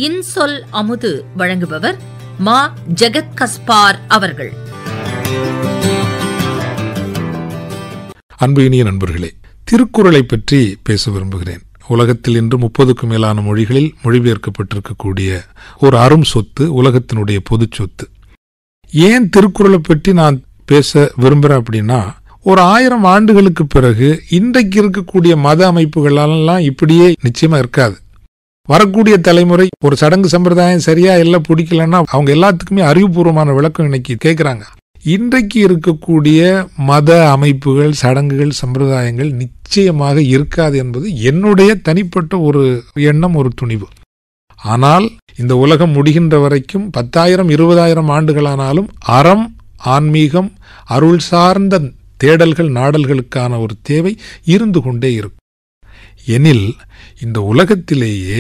இன்சொல் அமுது வழங்குபவர் மா. ஜெகத் கஸ்பார் அவர்கள். அன்பு இனிய நண்பர்களே, திருக்குறளை பற்றி பேச விரும்புகிறேன். உலகத்தில் இன்று 30க்கும் மேலான மொழிகளில் மொழிபெயர்க்கப்பட்டிருக்கக்கூடிய ஒரு அரும் சொத்து, உலகத்தினுடைய பொது சொத்து. ஏன் திருக்குறளை பற்றி நான் பேச விரும்புகிறேன் அப்படின்னா, ஒரு 1000 ஆண்டுகளுக்கு பிறகு இன்றைக்கு இருக்கக்கூடிய மத அமைப்புகளெல்லாம் இப்படியே நிச்சயமா இருக்காது. வரக்கூடிய தலைமுறை ஒரு சடங்கு சம்பிரதாயம் சரியா எல்லாம் பிடிக்கலன்னா அவங்க எல்லாத்துக்குமே அறிவுபூர்வமான விளக்கம் இன்னைக்கு கேட்குறாங்க. இன்றைக்கு இருக்கக்கூடிய மத அமைப்புகள், சடங்குகள், சம்பிரதாயங்கள் நிச்சயமாக இருக்காது என்பது என்னுடைய தனிப்பட்ட ஒரு எண்ணம், ஒரு துணிவு. ஆனால் இந்த உலகம் முடிகின்ற வரைக்கும் 10,000 20,000 ஆண்டுகளானாலும் அறம், ஆன்மீகம், அருள் சார்ந்த தேடல்கள், நாடல்களுக்கான ஒரு தேவை இருந்து கொண்டே இருக்கும். எனில் இந்த உலகத்திலேயே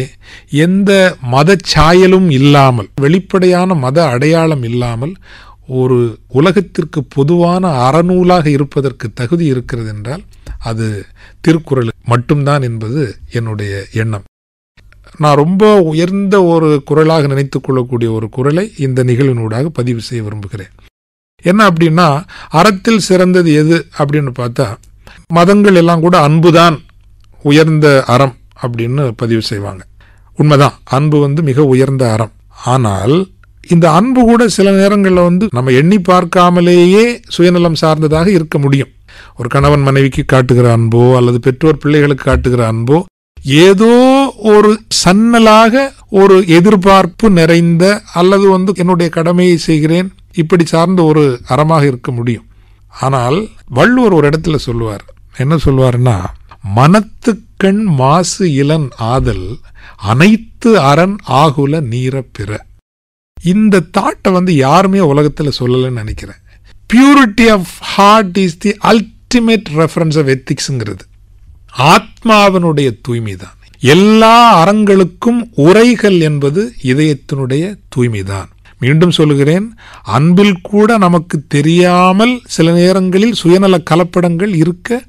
எந்த மத சாயலும் இல்லாமல், வெளிப்படையான மத அடையாளம் இல்லாமல் ஒரு உலகத்திற்கு பொதுவான அறநூலாக இருப்பதற்கு தகுதி இருக்கிறது என்றால் அது திருக்குறள் மட்டும்தான் என்பது என்னுடைய எண்ணம். நான் ரொம்ப உயர்ந்த ஒரு குறளாக நினைத்துக் கொள்ளக்கூடிய ஒரு குறளை இந்த நிகழ்வினூடாக பதிவு செய்ய விரும்புகிறேன். என்ன அப்படின்னா, அறத்தில் சிறந்தது எது அப்படின்னு பார்த்தா, மதங்கள் எல்லாம் கூட அன்புதான் உயர்ந்த அறம் அப்படின்னு பதிவு செய்வாங்க. உண்மைதான், அன்பு மிக உயர்ந்த அறம். ஆனால் இந்த அன்பு கூட சில நேரங்களில் நம்ம எண்ணி பார்க்காமலேயே சுயநலம் சார்ந்ததாக இருக்க முடியும். ஒரு கணவன் மனைவிக்கு காட்டுகிற அன்போ அல்லது பெற்றோர் பிள்ளைகளுக்கு காட்டுகிற அன்போ ஏதோ ஒரு சன்னலாக ஒரு எதிர்பார்ப்பு நிறைந்த அல்லது என்னுடைய கடமையை செய்கிறேன் இப்படி சார்ந்த ஒரு அறமாக இருக்க முடியும். ஆனால் வள்ளுவர் ஒரு இடத்துல சொல்லுவார். என்ன சொல்லுவாருன்னா, மனத்துக்கண் மாசு இலன் ஆதல் அனைத்து அரண் ஆகுல நீர பிற. இந்த தாட்டை யாருமே உலகத்தில் சொல்லலன்னு நினைக்கிறேன். Purity of heart is the ultimate reference of எத்திக்ஸ்ங்கிறது. ஆத்மாவினுடைய தூய்மை தான். எல்லா அறங்களுக்கும் உரைகள் என்பது இதயத்தினுடைய தூய்மைதான். மீண்டும் சொல்லுகிறேன், அன்பில் கூட நமக்கு தெரியாமல் சில நேரங்களில் சுயநல கலப்படங்கள் இருக்க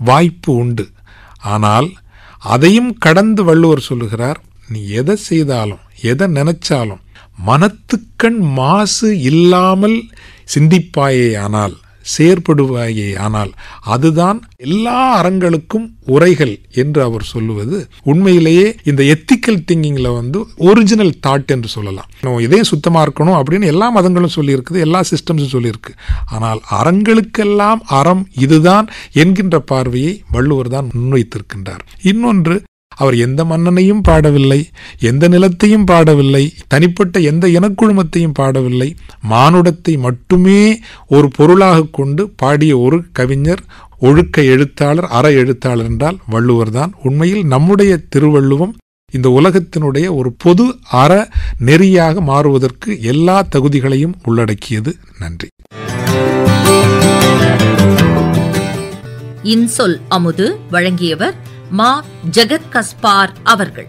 வாய்ப்பு உண்டு. ஆனால் அதையும் கடந்து வள்ளுவர் சொல்லுகிறார், நீ எதை செய்தாலும் எதை நினைச்சாலும் மனத்துக்கண் மாசு இல்லாமல் சிந்திப்பாயே ஆனால், செயற்படுவாயே ஆனால் அதுதான் எல்லா அறங்களுக்கும் உரைகள் என்று அவர் சொல்லுவது உண்மையிலேயே இந்த எத்திக்கல் திங்கிங்ல ஒரிஜினல் தாட் என்று சொல்லலாம். இதே சுத்தமா இருக்கணும் அப்படின்னு எல்லா மதங்களும் சொல்லியிருக்குது, எல்லா சிஸ்டம்ஸும் சொல்லியிருக்கு. ஆனால் அறங்களுக்கெல்லாம் அறம் இதுதான் என்கின்ற பார்வையை வள்ளுவர் தான் முன்வைத்திருக்கின்றார். இன்னொன்று, அவர் எந்த மன்னனையும் பாடவில்லை, எந்த நிலத்தையும் பாடவில்லை, தனிப்பட்ட எந்த இனக்குழுமத்தையும் பாடவில்லை. மானுடத்தை மட்டுமே ஒரு பொருளாக கொண்டு பாடிய ஒரு கவிஞர், ஒழுக்க எழுத்தாளர், அற எழுத்தாளர் என்றால் வள்ளுவர் தான். உண்மையில் நம்முடைய திருவள்ளுவம் இந்த உலகத்தினுடைய ஒரு பொது அற நெறியாக மாறுவதற்கு எல்லா தகுதிகளையும் உள்ளடக்கியது. நன்றி. இன்சொல் அமுது வழங்கியவர் மா. ஜெகத் கஸ்பார் அவர்கள்.